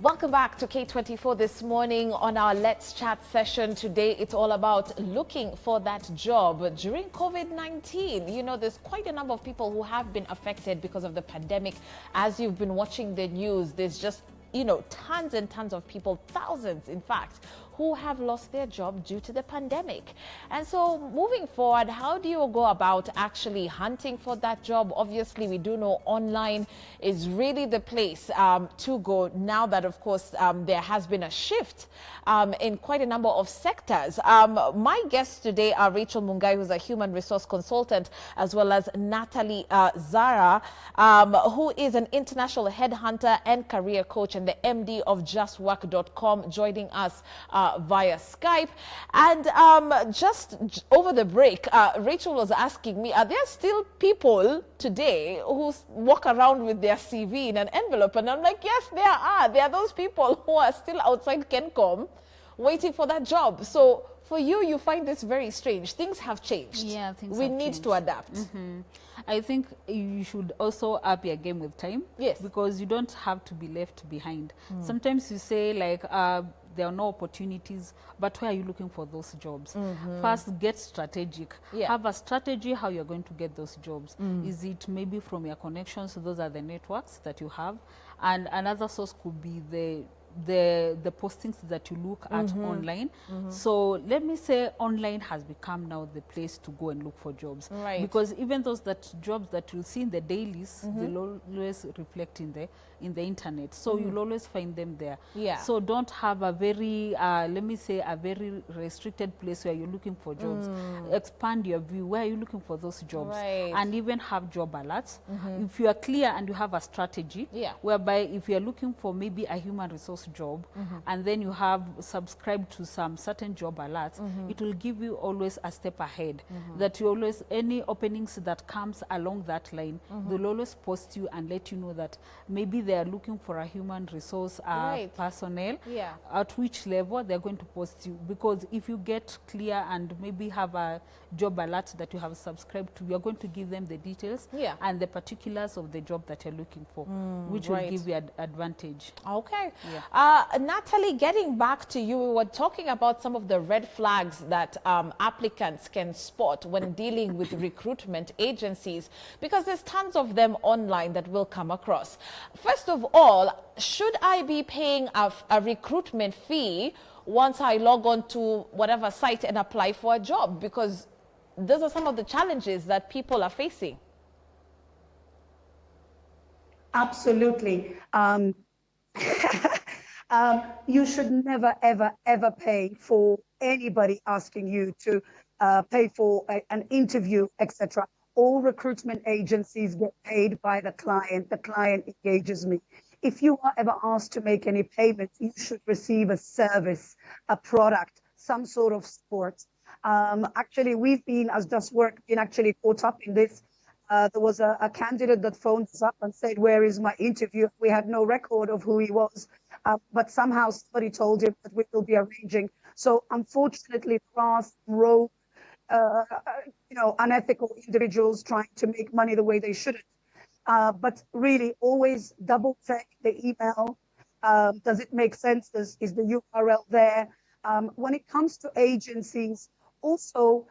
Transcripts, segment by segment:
Welcome back to K24 this morning on our Let's Chat session. Today, it's all about looking for that job during COVID-19. You know, there's quite a number of people who have been affected because of the pandemic. As you've been watching the news, there's just, you know, tons and tons of people, thousands, in fact, who have lost their job due to the pandemic. And so moving forward, how do you go about actually hunting for that job? Obviously, we do know online is really the place to go now that, of course, there has been a shift in quite a number of sectors. My guests today are Rachael Mungai, who's a human resource consultant, as well as Natalie Zara, who is an international headhunter and career coach and the MD of justwork.com, joining us via Skype. And just over the break, Rachael was asking me, are there still people today who walk around with their CV in an envelope? And I'm like, yes, there are. There are those people who are still outside Kencom waiting for that job. So for you, you find this very strange. Things have changed. Yeah, things we have need changed. to adapt. I think you should also up your game with time. Yes. Because you don't have to be left behind. Sometimes you say like, there are no opportunities, but where are you looking for those jobs? First, get strategic. Yeah. Have a strategy how you're going to get those jobs. Is it maybe from your connections? So those are the networks that you have. And another source could be the postings that you look at online. So let me say online has become now the place to go and look for jobs. Right. Because even those jobs that you'll see in the dailies, they'll always reflect in the internet. So you'll always find them there. Yeah. So don't have a very, let me say, a very restricted place where you're looking for jobs. Expand your view. Where are you looking for those jobs? Right. And even have job alerts. If you are clear and you have a strategy, Yeah. whereby if you're looking for maybe a human resource job, and then you have subscribed to some certain job alerts, it will give you always a step ahead. That you always, any openings that comes along that line, they'll always post you and let you know that maybe they are looking for a human resource Right. personnel. Yeah. At which level they're going to post you. Because if you get clear and maybe have a job alert that you have subscribed to, you're going to give them the details Yeah. and the particulars of the job that you're looking for, which right. will give you an advantage. Okay. Yeah. Natalie, getting back to you, we were talking about some of the red flags that applicants can spot when dealing with recruitment agencies, because there's tons of them online that we'll come across. First of all, should I be paying a recruitment fee once I log on to whatever site and apply for a job? Because those are some of the challenges that people are facing. Absolutely. You should never, ever, ever pay for anybody asking you to pay for an interview, etc. All recruitment agencies get paid by the client. The client engages me. If you are ever asked to make any payments, you should receive a service, a product, some sort of support. Actually, we've been, as Just Work, been actually caught up in this. There was a candidate that phoned us up and said, where is my interview? We had no record of who he was, but somehow somebody told him that we will be arranging. So unfortunately, there are some rogue, unethical individuals trying to make money the way they shouldn't. But really, always double check the email. Does it make sense? Is the URL there? When it comes to agencies, also,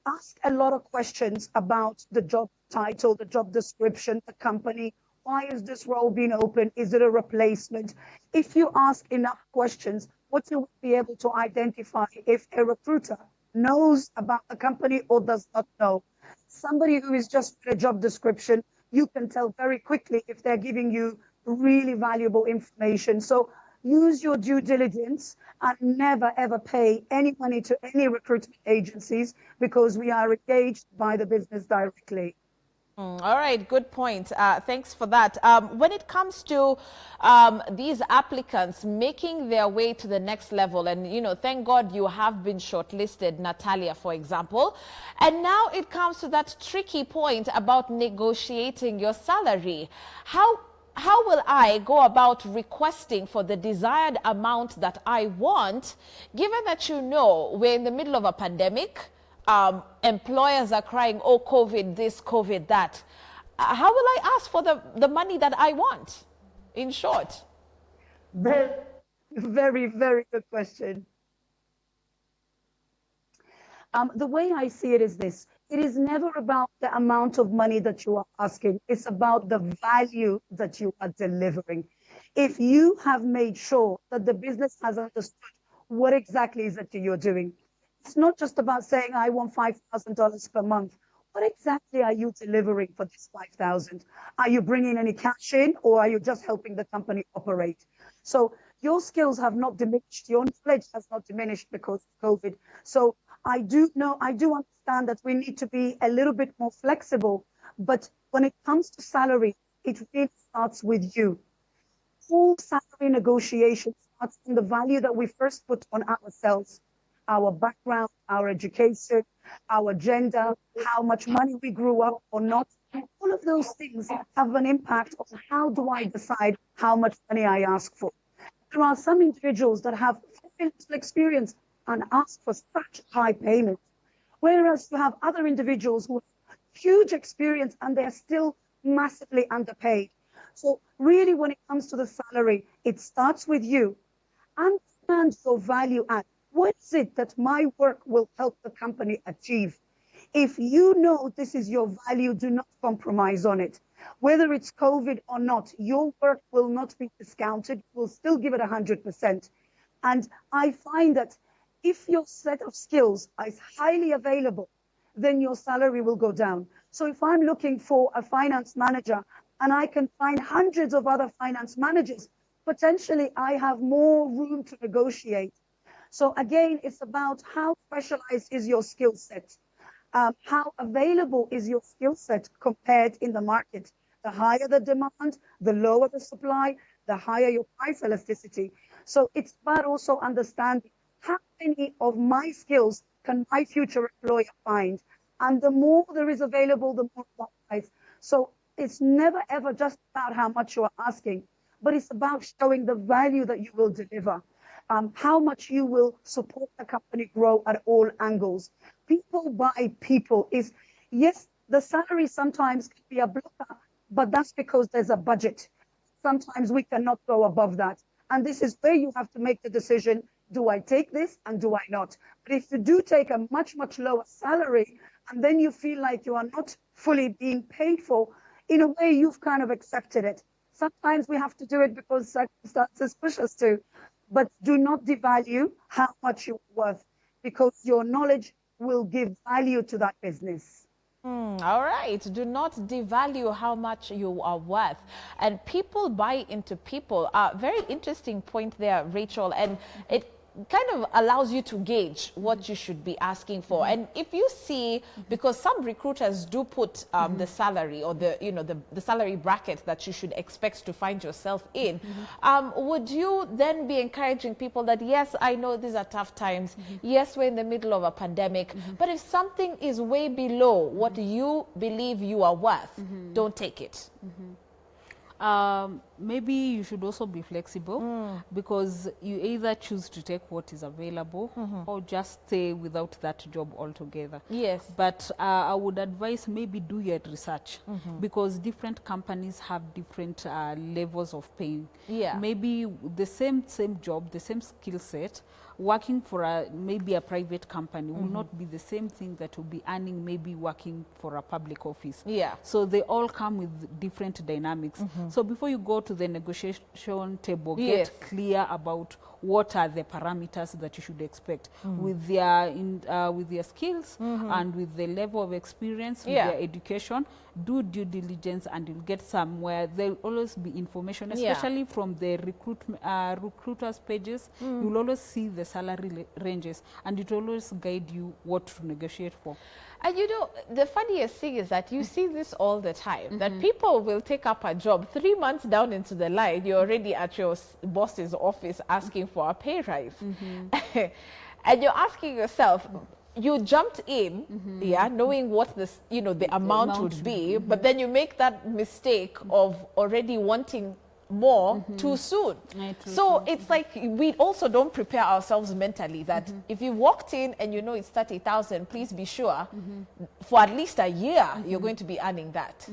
ask a lot of questions about the job title, the job description, the company. Why is this role being open? Is it a replacement? If you ask enough questions, what you will be able to identify if a recruiter knows about the company or does not know. Somebody who is just a job description, you can tell very quickly if they're giving you really valuable information. So use your due diligence and never, ever pay any money to any recruitment agencies because we are engaged by the business directly. All right, good point. Thanks for that. When it comes to these applicants making their way to the next level, and, you know, thank God you have been shortlisted, Natalia, for example, and now it comes to that tricky point about negotiating your salary. How will I go about requesting for the desired amount that I want, given that, you know, we're in the middle of a pandemic? Employers are crying, oh, COVID this, COVID that. How will I ask for the money that I want, in short? Very, very, very good question. The way I see it is this. It is never about the amount of money that you are asking. It's about the value that you are delivering. If you have made sure that the business has understood what exactly is it that you're doing, it's not just about saying, I want $5,000 per month. What exactly are you delivering for this 5,000? Are you bringing any cash in, or are you just helping the company operate? So your skills have not diminished. Your knowledge has not diminished because of COVID. So I do understand that we need to be a little bit more flexible. But when it comes to salary, it really starts with you. Full salary negotiation starts from the value that we first put on ourselves, our background, our education, our gender, how much money we grew up or not. All of those things have an impact on how do I decide how much money I ask for. There are some individuals that have little experience and ask for such high payment, whereas you have other individuals who have huge experience and they're still massively underpaid. So really, when it comes to the salary, it starts with you. Understand your value add. What is it that my work will help the company achieve? If you know this is your value, do not compromise on it. Whether it's COVID or not, your work will not be discounted. We'll still give it 100%. And I find that if your set of skills is highly available, then your salary will go down. So if I'm looking for a finance manager and I can find hundreds of other finance managers, potentially I have more room to negotiate. So again, it's about how specialized is your skill set? How available is your skill set compared in the market? The higher the demand, the lower the supply, the higher your price elasticity. So it's about also understanding how many of my skills can my future employer find? And the more there is available, the more price. So it's never, ever just about how much you are asking, but it's about showing the value that you will deliver. How much you will support the company grow at all angles. People buy people is, yes, the salary sometimes can be a blocker, but that's because there's a budget. Sometimes we cannot go above that. And this is where you have to make the decision, do I take this and do I not? But if you do take a much, much lower salary, and then you feel like you are not fully being paid for, in a way, you've kind of accepted it. Sometimes we have to do it because circumstances push us to. But do not devalue how much you're worth, because your knowledge will give value to that business. All right. Do not devalue how much you are worth. And people buy into people. Very interesting point there, Rachel. And it kind of allows you to gauge what you should be asking for. And if you see, because some recruiters do put the salary or the salary bracket that you should expect to find yourself in, would you then be encouraging people that, yes, I know these are tough times. Yes, we're in the middle of a pandemic, but if something is way below what you believe you are worth, don't take it. Maybe you should also be flexible, because you either choose to take what is available or just stay without that job altogether. Yes. But I would advise maybe do your research, because different companies have different levels of paying. Yeah. Maybe the same job, the same skill set, working for maybe a private company will not be the same thing that will be earning maybe working for a public office. Yeah. So they all come with different dynamics. So before you go to the negotiation table, Yes. get clear about what are the parameters that you should expect with their skills and with the level of experience, with their education. Do due diligence and you'll get somewhere. There'll always be information, especially from the recruiters pages. You'll always see the salary ranges, and it will always guide you what to negotiate for. And you know, the funniest thing is that you see this all the time, that people will take up a job 3 months down into the line, you're already at your boss's office asking for a pay rise. And you're asking yourself, you jumped in, knowing what the amount would be, but then you make that mistake of already wanting more too soon. So it's like we also don't prepare ourselves mentally that if you walked in and you know it's 30,000, please be sure for at least a year you're going to be earning that.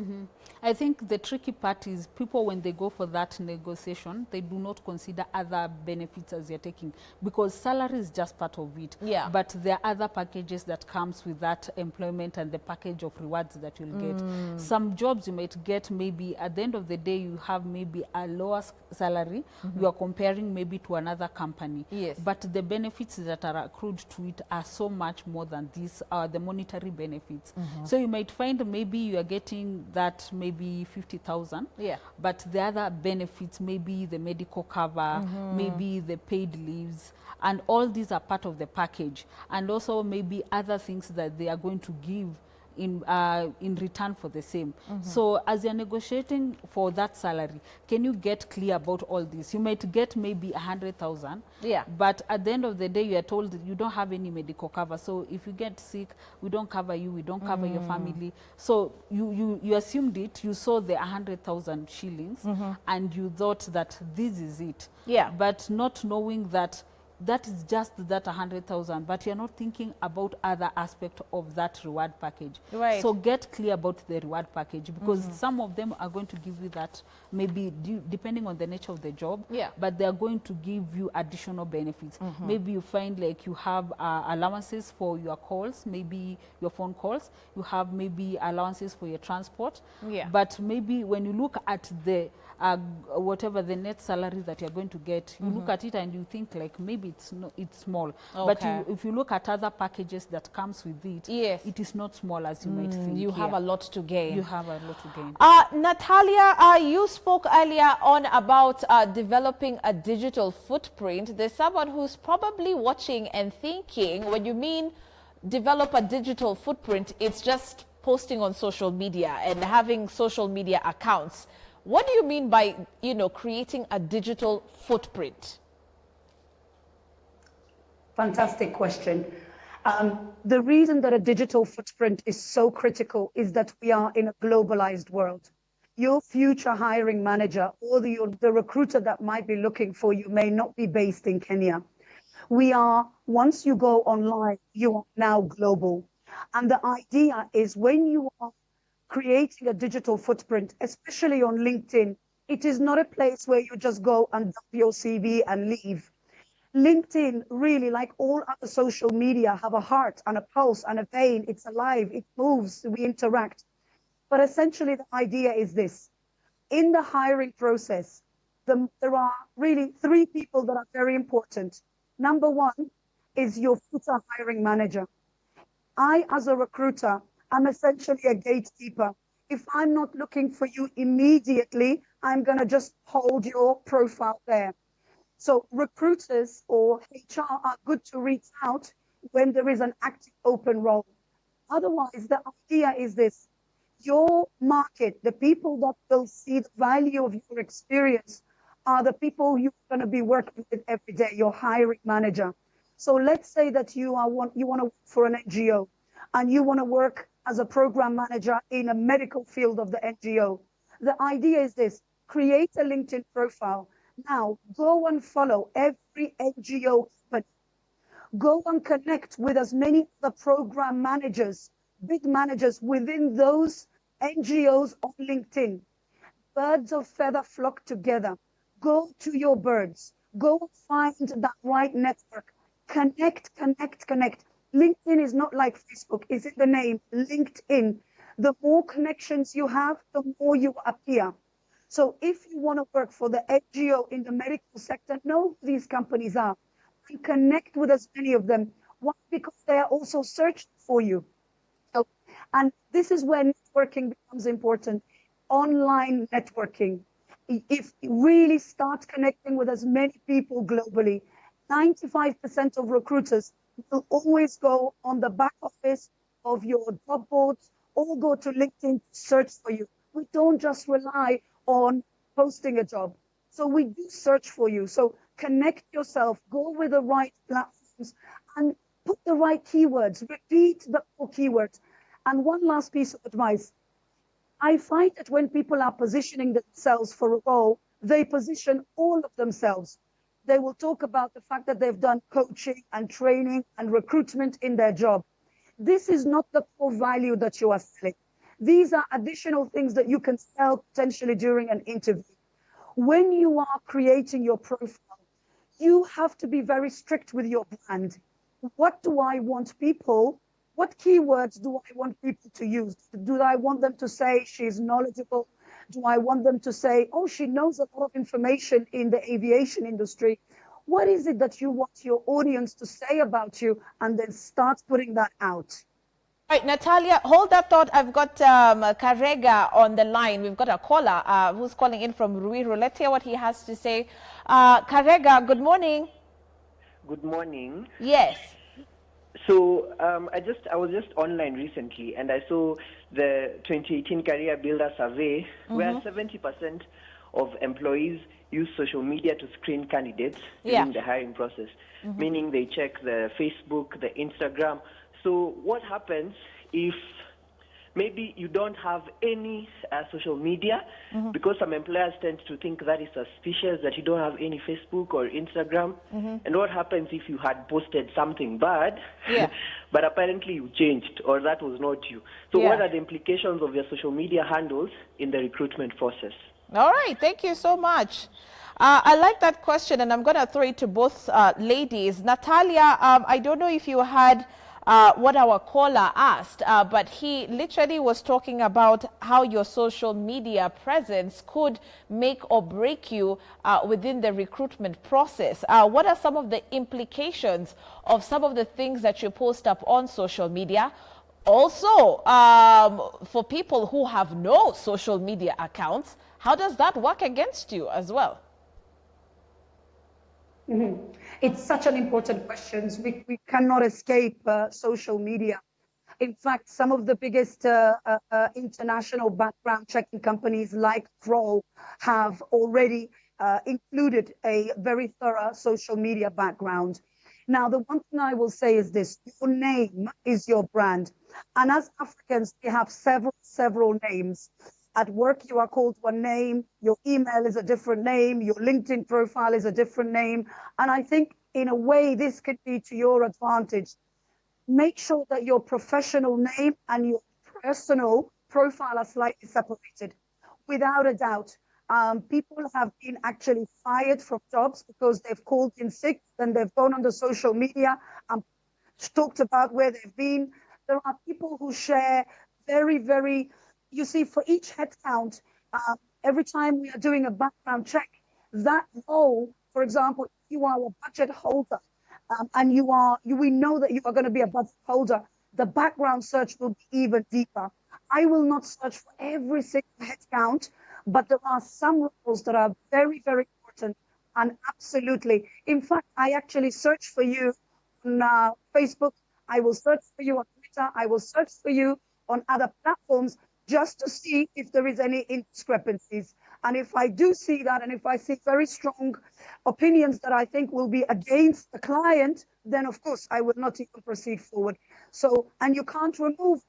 I think the tricky part is people, when they go for that negotiation, they do not consider other benefits as you're taking, because salary is just part of it. Yeah. But there are other packages that comes with that employment and the package of rewards that you'll get. Some jobs you might get, maybe at the end of the day, you have maybe a lower salary. You are comparing maybe to another company. Yes. But the benefits that are accrued to it are so much more than these are the monetary benefits. So you might find maybe you are getting that maybe 50,000. Yeah. But the other benefits, maybe the medical cover, maybe the paid leaves, and all these are part of the package. And also maybe other things that they are going to give in return for the same. So as you're negotiating for that salary, can you get clear about all this? You might get maybe 100,000. Yeah. But at the end of the day, you are told that you don't have any medical cover. So if you get sick, we don't cover you, we don't cover your family. So you assumed it, you saw the 100,000 shillings and you thought that this is it. Yeah. But not knowing that that is just that 100,000, but you're not thinking about other aspect of that reward package. Right. So get clear about the reward package, because some of them are going to give you that, maybe depending on the nature of the job, Yeah. but they are going to give you additional benefits. Maybe you find like you have allowances for your calls, maybe your phone calls, you have maybe allowances for your transport. Yeah. But maybe when you look at the whatever the net salary that you're going to get, you look at it and you think like maybe it's small. But Okay. if you look at other packages that comes with it, Yes. it is not small as you might think. You have a lot to gain. You have a lot to gain. Natalia, you spoke earlier on about developing a digital footprint. There's someone who's probably watching and thinking, when you mean develop a digital footprint, it's just posting on social media and having social media accounts. What do you mean by, creating a digital footprint? Fantastic question. The reason that a digital footprint is so critical is that we are in a globalized world. Your future hiring manager or the recruiter that might be looking for you may not be based in Kenya. Once you go online, you are now global. And the idea is, when you are creating a digital footprint, especially on LinkedIn, it is not a place where you just go and dump your CV and leave. LinkedIn, really, like all other social media, have a heart and a pulse and a vein. It's alive, it moves, we interact. But essentially the idea is this. In the hiring process, there are really three people that are very important. Number one is your future hiring manager. I, as a recruiter, I'm essentially a gatekeeper. If I'm not looking for you immediately, I'm going to just hold your profile there. So recruiters or HR are good to reach out when there is an active open role. Otherwise, the idea is this. Your market, the people that will see the value of your experience, are the people you're going to be working with every day, your hiring manager. So let's say that you want to work for an NGO and you want to work as a program manager in a medical field of the NGO. The idea is this: create a LinkedIn profile. Now go and follow every NGO company. Go and connect with as many other program managers, big managers within those NGOs on LinkedIn. Birds of feather flock together. Go to your birds. Go find that right network. Connect. LinkedIn is not like Facebook. It's in the name, LinkedIn. The more connections you have, the more you appear. So if you want to work for the NGO in the medical sector, know who these companies are and connect with as many of them. Why? Because they are also searching for you. So, and this is where networking becomes important. Online networking. If you really start connecting with as many people globally, 95% of recruiters will always go on the back office of your job boards or go to LinkedIn to search for you. We don't just rely on posting a job. So we do search for you. So connect yourself, go with the right platforms and put the right keywords, repeat the core keywords. And one last piece of advice. I find that when people are positioning themselves for a role, they position all of themselves. They will talk about the fact that they've done coaching and training and recruitment in their job. This is not the core value that you are selling. These are additional things that you can sell potentially during an interview. When you are creating your profile, you have to be very strict with your brand. What do I want people? What keywords do I want people to use? Do I want them to say she's knowledgeable? Do I want them to say, oh, she knows a lot of information in the aviation industry? What is it that you want your audience to say about you? And then start putting that out. All right, Natalia, hold that thought. I've got Karega on the line. We've got a caller who's calling in from Ruiru. Let's hear what he has to say. Karega, good morning. Good morning. Yes. So I was just online recently, and I saw the 2018 Career Builder Survey, where 70% of employees use social media to screen candidates during the hiring process, meaning they check the Facebook, the Instagram. So what happens if maybe you don't have any social media, because some employers tend to think that is suspicious that you don't have any Facebook or Instagram. And what happens if you had posted something bad, but apparently you changed, or that was not you? So what are the implications of your social media handles in the recruitment process? All right, thank you so much. I like that question, and I'm going to throw it to both ladies. Natalia, I don't know if you had what our caller asked, but he literally was talking about how your social media presence could make or break you within the recruitment process. What are some of the implications of some of the things that you post up on social media? Also, for people who have no social media accounts, how does that work against you as well? It's such an important question. We cannot escape social media. In fact, some of the biggest international background checking companies like Kroll have already included a very thorough social media background. Now, the one thing I will say is this: your name is your brand. And as Africans, we have several names. At work, you are called one name. Your email is a different name. Your LinkedIn profile is a different name. And I think, in a way, this could be to your advantage. Make sure that your professional name and your personal profile are slightly separated. Without a doubt, people have been actually fired from jobs because they've called in sick, then they've gone on the social media and talked about where they've been. There are people who share very, you see, for each headcount, every time we are doing a background check, that role, for example, if you are a budget holder and we know that you are going to be a budget holder, the background search will be even deeper. I will not search for every single headcount, but there are some roles that are very important, and absolutely. In fact, I actually search for you on Facebook. I will search for you on Twitter. I will search for you on other platforms, just to see if there is any discrepancies. And if I do see that, and if I see very strong opinions that I think will be against the client, then of course I will not even proceed forward. So, and you can't remove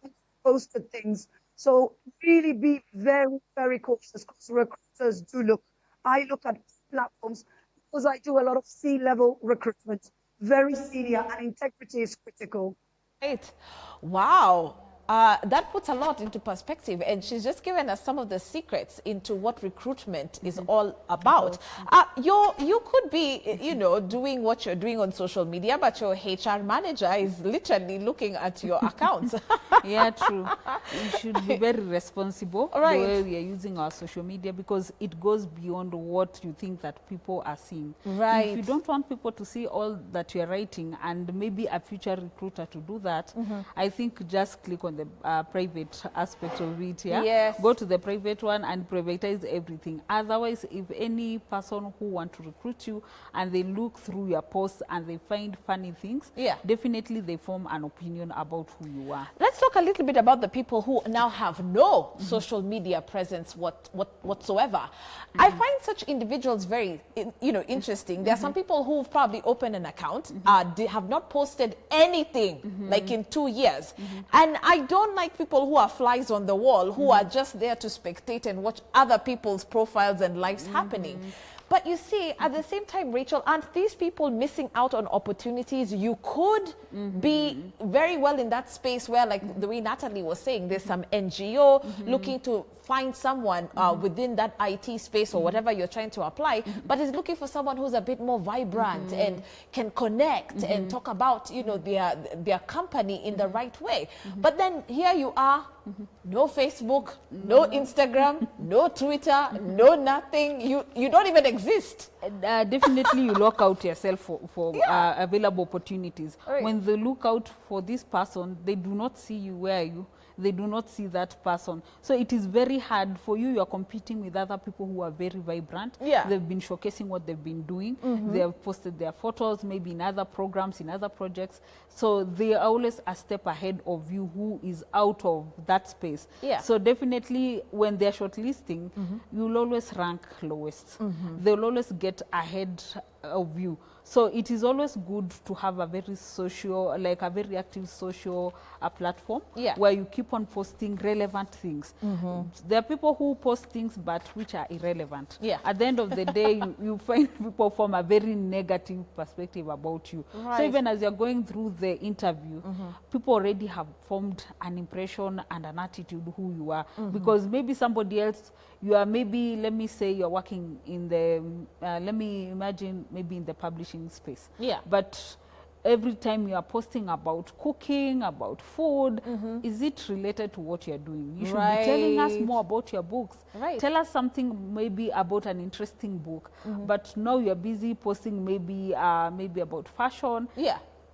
posted things. So really be very cautious, because recruiters do look. I look at platforms because I do a lot of C-level recruitment, very senior, and integrity is critical. Right. Wow. That puts a lot into perspective, and she's just given us some of the secrets into what recruitment is all about. You could be, doing what you're doing on social media, but your HR manager is literally looking at your accounts. Yeah, true. We should be very responsible the way we are using our social media, because it goes beyond what you think that people are seeing. Right. If you don't want people to see all that you're writing, and maybe a future recruiter to do that, I think just click on the private aspect of it. Yes. Go to the private one and privatize everything. Otherwise, if any person who want to recruit you and they look through your posts and they find funny things, definitely they form an opinion about who you are. Let's talk a little bit about the people who now have no social media presence whatsoever. I find such individuals very interesting. There are some people who've probably opened an account, they have not posted anything like in 2 years, and I don't like people who are flies on the wall, who are just there to spectate and watch other people's profiles and lives happening. But you see, at the same time, Rachel, aren't these people missing out on opportunities? You could be very well in that space where, like the way Natalie was saying, there's some NGO looking to find someone within that IT space or whatever you're trying to apply, but is looking for someone who's a bit more vibrant and can connect and talk about, you know, their company in the right way. But then here you are, no Facebook, no Instagram, no Twitter, no nothing. You don't even exist. Definitely you look out yourself for available opportunities. Right. When they look out for this person, they do not see you. Where are you? They do not see that person. So it is very hard for you. You are competing with other people who are very vibrant. Yeah. They've been showcasing what they've been doing. They have posted their photos, maybe in other programs, in other projects. So they are always a step ahead of you who is out of that space. Yeah. So definitely when they're shortlisting, you'll always rank lowest. They'll always get ahead of you. So it is always good to have a very social, like a very active social platform where you keep on posting relevant things. There are people who post things but which are irrelevant. At the end of the day, you find people from a very negative perspective about you. Right. So even as you're going through the interview, people already have formed an impression and an attitude who you are. Because maybe somebody else, you are maybe, let me say you're working in the, let me imagine maybe in the publishing space. But every time you are posting about cooking, about food, is it related to what you're doing? You should be telling us more about your books. Tell us something maybe about an interesting book. But now you're busy posting maybe about fashion.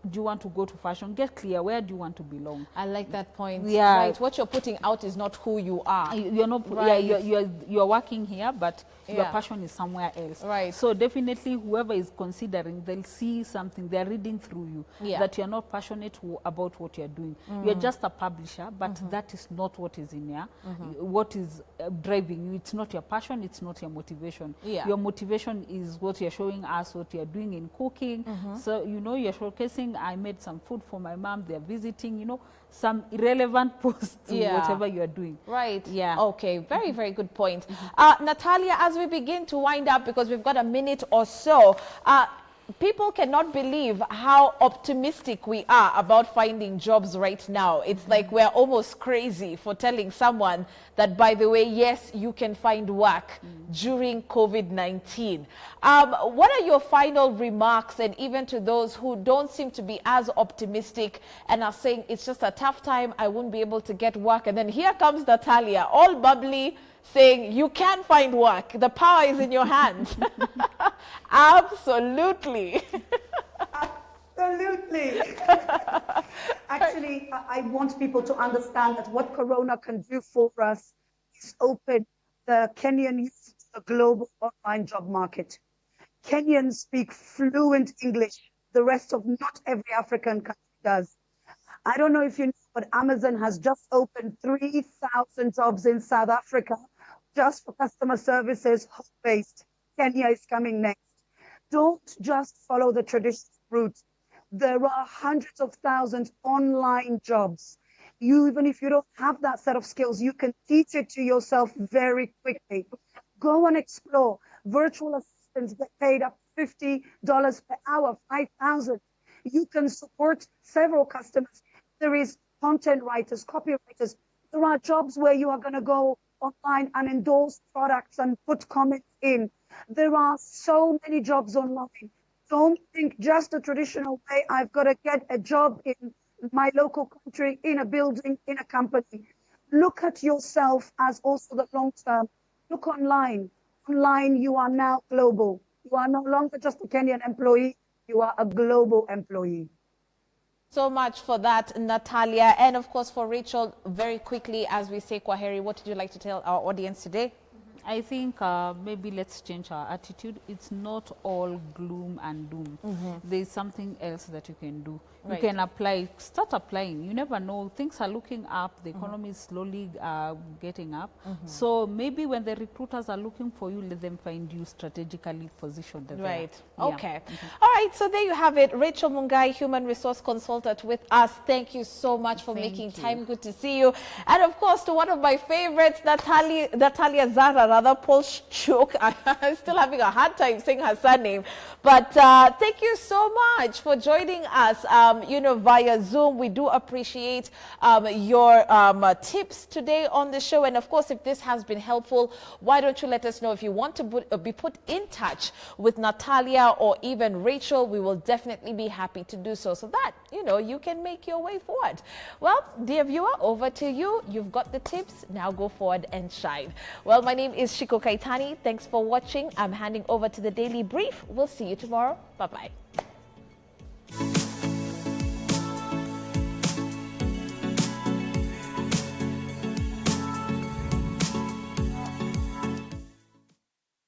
Do you want to go to fashion? Get clear. Where do you want to belong? I like that point. Yeah. Right. What you're putting out is not who you are. You're not. Right. You're working here, but your passion is somewhere else. Right. So definitely, whoever is considering, they'll see something. They're reading through you that you're not passionate about what you're doing. You're just a publisher, but that is not what is in here. What is driving you? It's not your passion. It's not your motivation. Your motivation is what you're showing us, what you're doing in cooking. So you know, you're showcasing. I made some food for my mom. They're visiting. You know, some irrelevant posts to whatever you're doing. Right. Yeah. Okay. Very, very good point. Natalia, as we begin to wind up, because we've got a minute or so, people cannot believe how optimistic we are about finding jobs right now. It's like we're almost crazy for telling someone that, by the way, yes, you can find work during COVID-19. What are your final remarks, and even to those who don't seem to be as optimistic and are saying it's just a tough time, I won't be able to get work? And then here comes Natalia, all bubbly, saying you can find work. The power is in your hands. Absolutely. Absolutely. Actually, I want people to understand that what Corona can do for us is open the Kenyan youth to the global online job market. Kenyans speak fluent English. The rest of not every African country does. I don't know if you know, but Amazon has just opened 3,000 jobs in South Africa just for customer services, home-based. Kenya is coming next. Don't just follow the traditional route. There are hundreds of thousands online jobs. Even if you don't have that set of skills, you can teach it to yourself very quickly. Go and explore. Virtual assistants get paid up $50 per hour, $5,000. You can support several customers. There is content writers, copywriters. There are jobs where you are going to go online and endorse products and put comments in. There are so many jobs online. Don't think just the traditional way, I've got to get a job in my local country, in a building, in a company. Look at yourself as also the long term. Look online. Online, you are now global. You are no longer just a Kenyan employee. You are a global employee. So much for that, Natalia. And of course, for Rachel, very quickly, as we say Kwaheri, what did you like to tell our audience today? I think maybe let's change our attitude. It's not all gloom and doom. There's something else that you can do. You can apply, start applying. You never know. Things are looking up. The economy is slowly getting up. So maybe when the recruiters are looking for you, let them find you strategically positioned. Right. Okay. All right. So there you have it. Rachael Mungai, Human Resource Consultant with us. Thank you so much for making time. Good to see you. And of course, to one of my favorites, Natalia Zara rather Polchuk. I'm still having a hard time saying her surname. But thank you so much for joining us, via Zoom. We do appreciate your tips today on the show. And of course, if this has been helpful, why don't you let us know if you want to be put in touch with Natalia or even Rachel. We will definitely be happy to do so that, you can make your way forward. Well, dear viewer, over to you. You've got the tips. Now go forward and shine. Well, my name is Shiko Kaitani. Thanks for watching. I'm handing over to the Daily Brief. We'll see you tomorrow. Bye-bye.